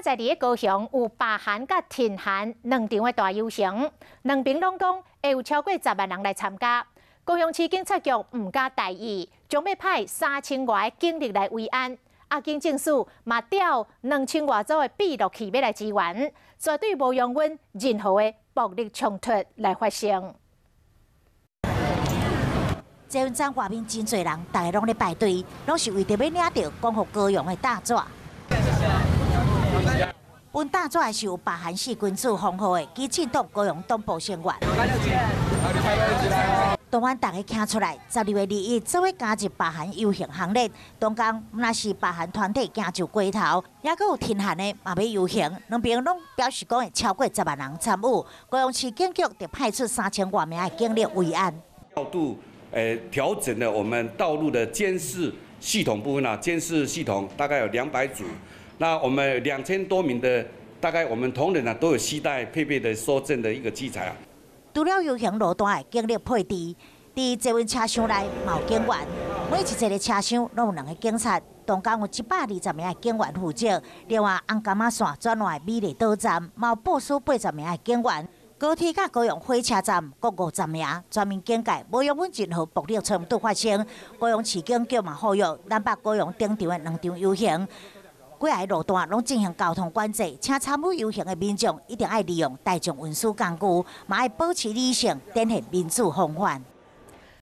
在伫高雄有罢韩甲挺韩两场的大游行，两边拢讲会有超过10万人来参加。高雄市警察局唔加大意，将要派3000外的警力来维安。警政署嘛调2000外组的闭路器要来支援，绝对无容允任何的暴力冲突来发生。这份站外面真侪人，大家拢咧排队，拢是为着要领到光复高雄的大纸。本大纸是由罢韩系君子封号的基进党高雄东部成员。当晚大家站出来，12月2日做伙加入罢韩游行行列。当天若是罢韩团体行就街头，也佫有挺韩的嘛要游行，两边拢表示讲会超过10万人参与。高雄市警局就派出3000多名的警力维安。调度调整了我们道路的监视系统部分监视系统大概有200组，那我们2000多名的大概我们同仁都有携带配备的搜证的一个器材除了游行路段的警力配置，伫这份车厢内嘛有警员，每一个车厢拢有2个警察，当中有120名的警员负责。另外，红柑仔线转换美丽岛站嘛有部署80名的警员。高铁甲高雄火车站各50名，全面警戒，无容允任何暴力冲突发生。高雄市警局嘛呼吁南北高雄顶场的2场游行，几个路段拢进行交通管制，请参与游行的民众一定要利用大众运输工具，嘛要保持理性，展现民主风范。